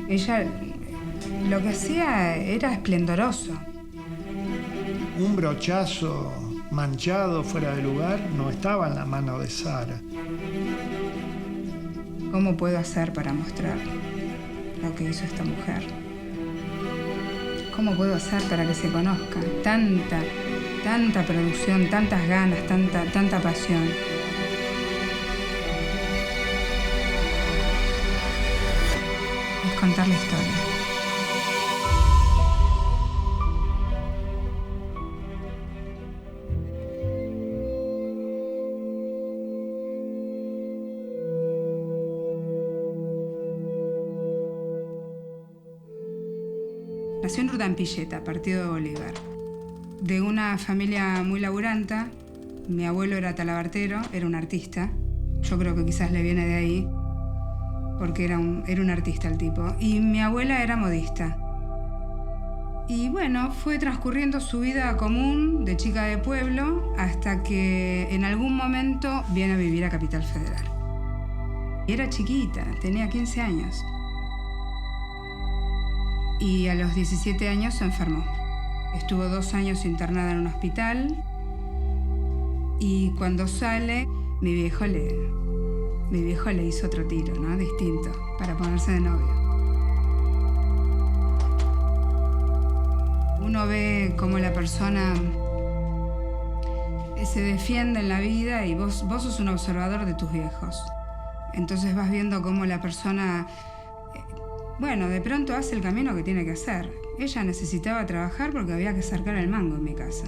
Ella lo que hacía era esplendoroso. Un brochazo manchado fuera de lugar no estaba en la mano de Sara. ¿Cómo puedo hacer para mostrar lo que hizo esta mujer? ¿Cómo puedo hacer para que se conozca? Tanta producción, tantas ganas, tanta pasión. Es contar la historia. Nació en Urdampilleta, partido de Bolívar. De una familia muy laburanta. Mi abuelo era talabartero, era un artista. Yo creo que quizás le viene de ahí, porque era un artista el tipo. Y mi abuela era modista. Y bueno, fue transcurriendo su vida común de chica de pueblo hasta que en algún momento viene a vivir a Capital Federal. Era chiquita, tenía 15 años. Y a los 17 años se enfermó. Estuvo 2 años internada en un hospital y cuando sale, mi viejo le hizo otro tiro, ¿no? Distinto, para ponerse de novio. Uno ve cómo la persona se defiende en la vida y vos sos un observador de tus viejos. Entonces vas viendo cómo la persona... Bueno, de pronto hace el camino que tiene que hacer. Ella necesitaba trabajar porque había que sacar el mango en mi casa.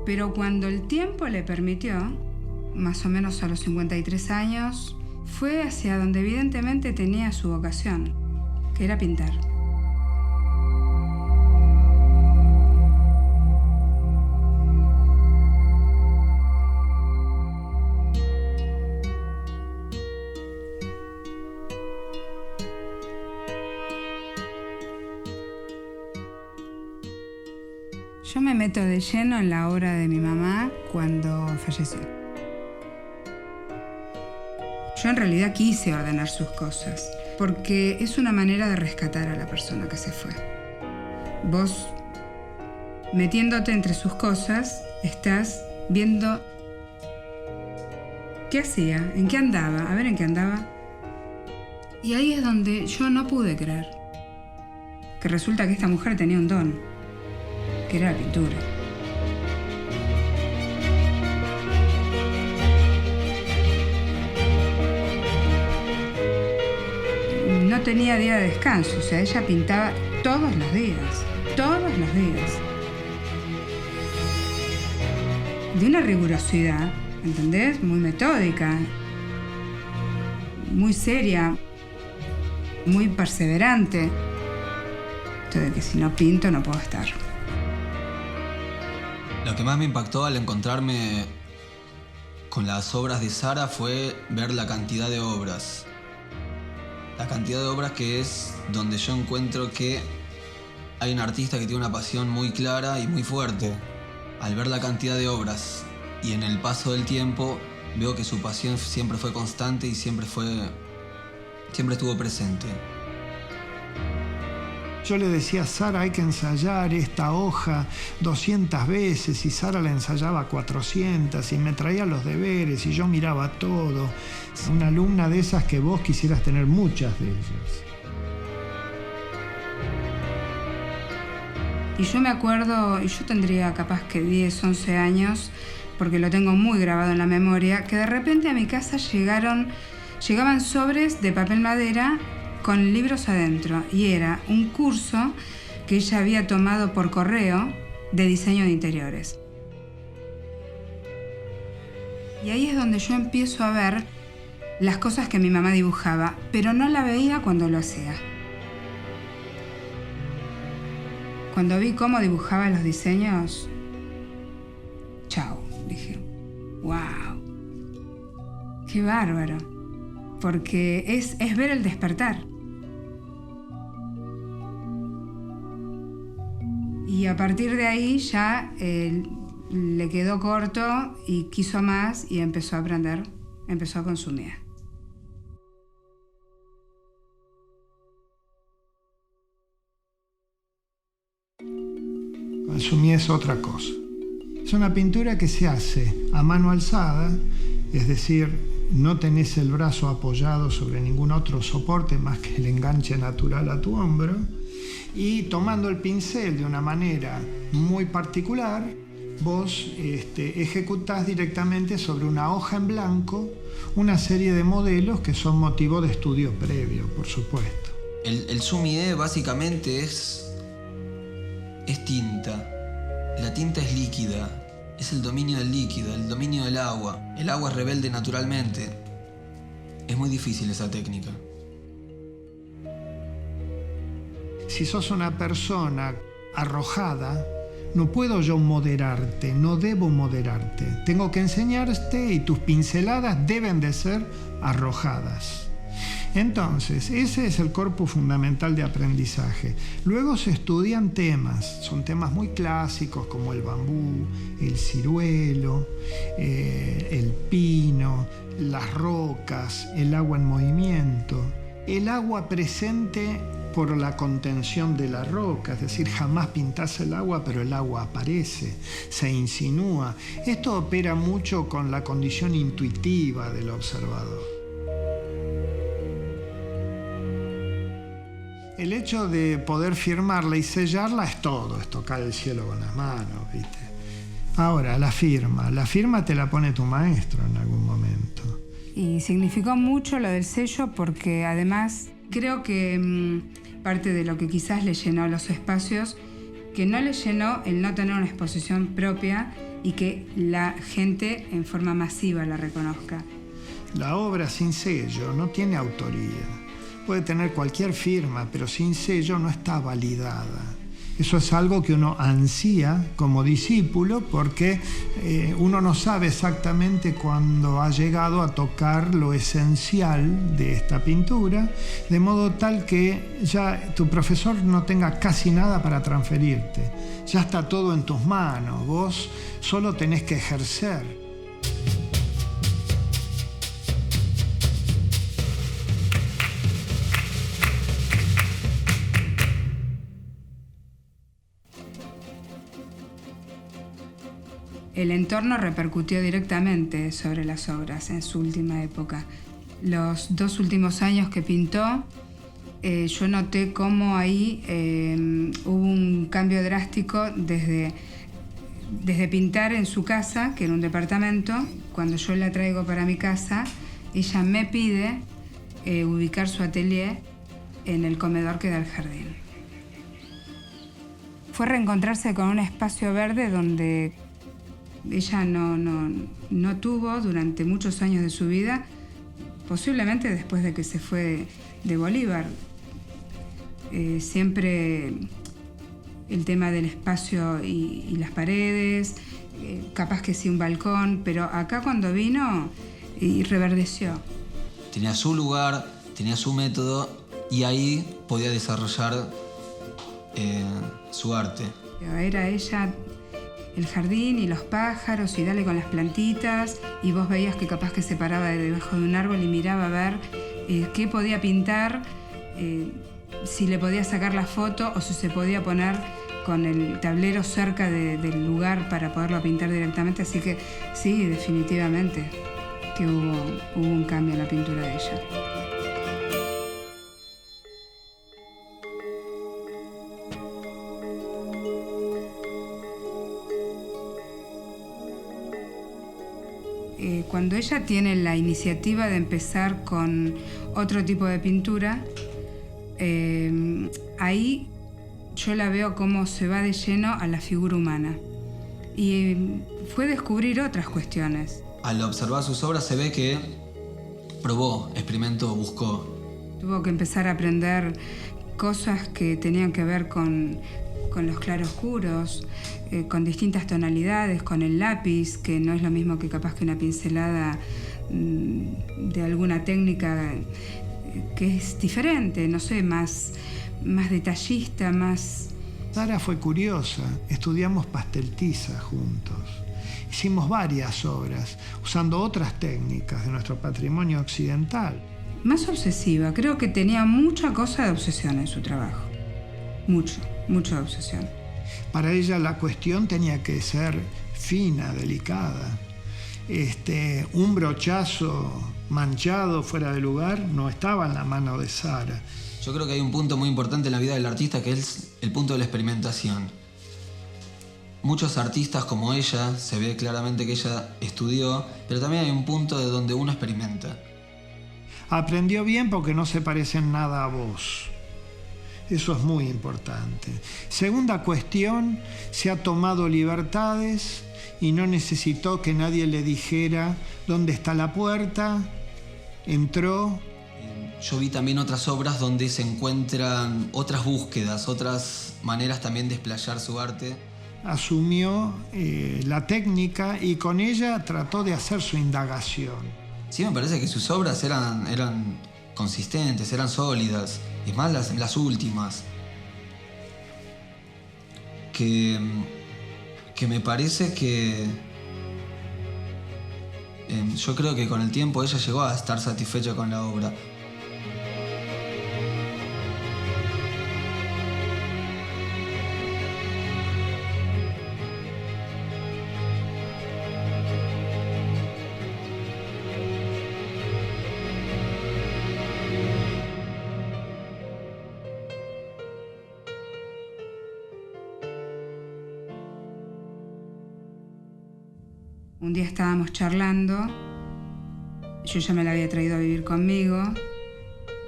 Pero cuando el tiempo le permitió, más o menos a los 53 años, fue hacia donde evidentemente tenía su vocación, que era pintar. Yo me meto de lleno en la obra de mi mamá cuando falleció. Yo en realidad quise ordenar sus cosas, porque es una manera de rescatar a la persona que se fue. Vos, metiéndote entre sus cosas, estás viendo qué hacía, en qué andaba, a ver en qué andaba. Y ahí es donde yo no pude creer que resulta que esta mujer tenía un don, que era la pintura. No tenía día de descanso, o sea, ella pintaba todos los días, de una rigurosidad, ¿entendés? Muy metódica, muy seria, muy perseverante. Esto de que si no pinto no puedo estar. Lo que más me impactó al encontrarme con las obras de Sara fue ver la cantidad de obras. La cantidad de obras que es donde yo encuentro que hay un artista que tiene una pasión muy clara y muy fuerte. Al ver la cantidad de obras y en el paso del tiempo, veo que su pasión siempre fue constante y siempre estuvo presente. Yo le decía a Sara, hay que ensayar esta hoja 200 veces, y Sara la ensayaba 400 y me traía los deberes y yo miraba todo. Una alumna de esas que vos quisieras tener muchas de ellas. Y yo me acuerdo, y yo tendría capaz que 10, 11 años, porque lo tengo muy grabado en la memoria, que de repente a mi casa llegaban sobres de papel madera con libros adentro, y era un curso que ella había tomado por correo de diseño de interiores. Y ahí es donde yo empiezo a ver las cosas que mi mamá dibujaba, pero no la veía cuando lo hacía. Cuando vi cómo dibujaba los diseños, chao, dije, wow, qué bárbaro, porque es ver el despertar. Y a partir de ahí ya le quedó corto y quiso más y empezó a aprender, empezó a consumir. Consumí es otra cosa. Es una pintura que se hace a mano alzada, es decir, no tenés el brazo apoyado sobre ningún otro soporte más que el enganche natural a tu hombro, y tomando el pincel de una manera muy particular, vos ejecutás directamente sobre una hoja en blanco una serie de modelos que son motivo de estudio previo, por supuesto. El sumie básicamente es tinta. La tinta es líquida, es el dominio del líquido, el dominio del agua. El agua es rebelde naturalmente. Es muy difícil esa técnica. Si sos una persona arrojada, no puedo yo moderarte, no debo moderarte. Tengo que enseñarte y tus pinceladas deben de ser arrojadas. Entonces, ese es el corpus fundamental de aprendizaje. Luego se estudian temas, son temas muy clásicos como el bambú, el ciruelo, el pino, las rocas, el agua en movimiento, el agua presente por la contención de la roca, es decir, jamás pintás el agua, pero el agua aparece, se insinúa. Esto opera mucho con la condición intuitiva del observador. El hecho de poder firmarla y sellarla es todo, es tocar el cielo con las manos, ¿viste? Ahora, la firma te la pone tu maestro en algún momento. Y significó mucho lo del sello porque además creo que parte de lo que quizás le llenó los espacios, que no le llenó el no tener una exposición propia y que la gente en forma masiva la reconozca. La obra sin sello no tiene autoría. Puede tener cualquier firma, pero sin sello no está validada. Eso es algo que uno ansía como discípulo porque uno no sabe exactamente cuándo ha llegado a tocar lo esencial de esta pintura, de modo tal que ya tu profesor no tenga casi nada para transferirte. Ya está todo en tus manos, vos solo tenés que ejercer. El entorno repercutió directamente sobre las obras en su última época. Los 2 últimos años que pintó, yo noté cómo ahí hubo un cambio drástico desde pintar en su casa, que era un departamento. Cuando yo la traigo para mi casa, ella me pide ubicar su atelier en el comedor que da al jardín. Fue reencontrarse con un espacio verde donde ella no tuvo durante muchos años de su vida, posiblemente después de que se fue de Bolívar. Siempre el tema del espacio y las paredes, capaz que sí un balcón, pero acá cuando vino y reverdeció. Tenía su lugar, tenía su método y ahí podía desarrollar su arte. Era ella el jardín y los pájaros y dale con las plantitas, y vos veías que capaz que se paraba debajo de un árbol y miraba a ver qué podía pintar, si le podía sacar la foto o si se podía poner con el tablero cerca del lugar para poderlo pintar directamente. Así que sí, definitivamente que hubo un cambio en la pintura de ella. Cuando ella tiene la iniciativa de empezar con otro tipo de pintura, ahí yo la veo cómo se va de lleno a la figura humana. Y fue descubrir otras cuestiones. Al observar sus obras se ve que probó, experimentó, buscó. Tuvo que empezar a aprender cosas que tenían que ver con los claroscuros, con distintas tonalidades, con el lápiz, que no es lo mismo que capaz que una pincelada de alguna técnica que es diferente, no sé, más detallista, más... Sara fue curiosa, estudiamos pasteltiza juntos. Hicimos varias obras, usando otras técnicas de nuestro patrimonio occidental. Más obsesiva, creo que tenía mucha cosa de obsesión en su trabajo. Mucha obsesión. Para ella la cuestión tenía que ser fina, delicada. Un brochazo manchado fuera de lugar no estaba en la mano de Sara. Yo creo que hay un punto muy importante en la vida del artista que es el punto de la experimentación. Muchos artistas como ella, se ve claramente que ella estudió, pero también hay un punto de donde uno experimenta. Aprendió bien porque no se parece en nada a vos. Eso es muy importante. Segunda cuestión, se ha tomado libertades y no necesitó que nadie le dijera dónde está la puerta. Entró. Yo vi también otras obras donde se encuentran otras búsquedas, otras maneras también de explayar su arte. Asumió la técnica y con ella trató de hacer su indagación. Sí, me parece que sus obras eran consistentes, eran sólidas. Es más, las últimas. Que me parece que... yo creo que con el tiempo ella llegó a estar satisfecha con la obra. Un día estábamos charlando, yo ya me la había traído a vivir conmigo,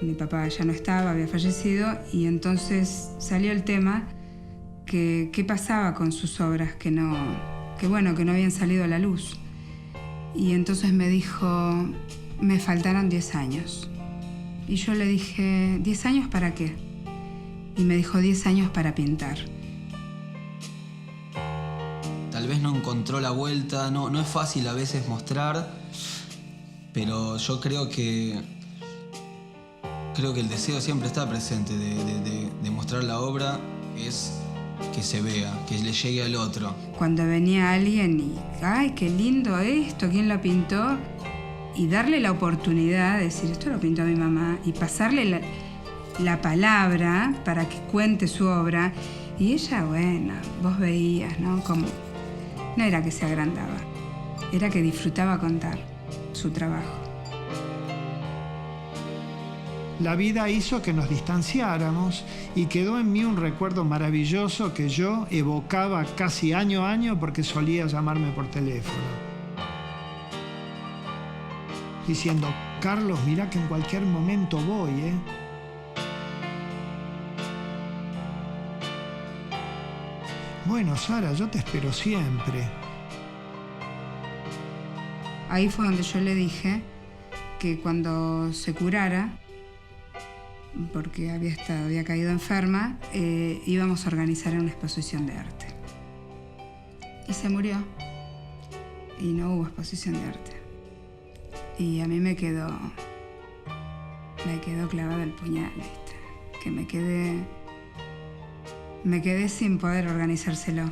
mi papá ya no estaba, había fallecido, y entonces salió el tema que qué pasaba con sus obras que no habían salido a la luz. Y entonces me dijo, me faltaron 10 años. Y yo le dije, ¿10 años para qué? Y me dijo, 10 años para pintar. Tal vez no encontró la vuelta, no es fácil a veces mostrar, pero yo creo que el deseo siempre está presente de mostrar la obra, es que se vea, que le llegue al otro. Cuando venía alguien y, ¡ay, qué lindo esto! ¿Quién lo pintó? Y darle la oportunidad de decir, esto lo pintó mi mamá, y pasarle la palabra para que cuente su obra. Y ella, bueno, vos veías, ¿no? Como no era que se agrandaba, era que disfrutaba contar su trabajo. La vida hizo que nos distanciáramos y quedó en mí un recuerdo maravilloso que yo evocaba casi año a año porque solía llamarme por teléfono. Diciendo, Carlos, mirá que en cualquier momento voy, ¿eh? Bueno, Sara, yo te espero siempre. Ahí fue donde yo le dije que cuando se curara, porque había caído enferma, íbamos a organizar una exposición de arte. Y se murió. Y no hubo exposición de arte. Y a mí me quedó clavado el puñal, ¿viste? Que me quedé sin poder organizárselo.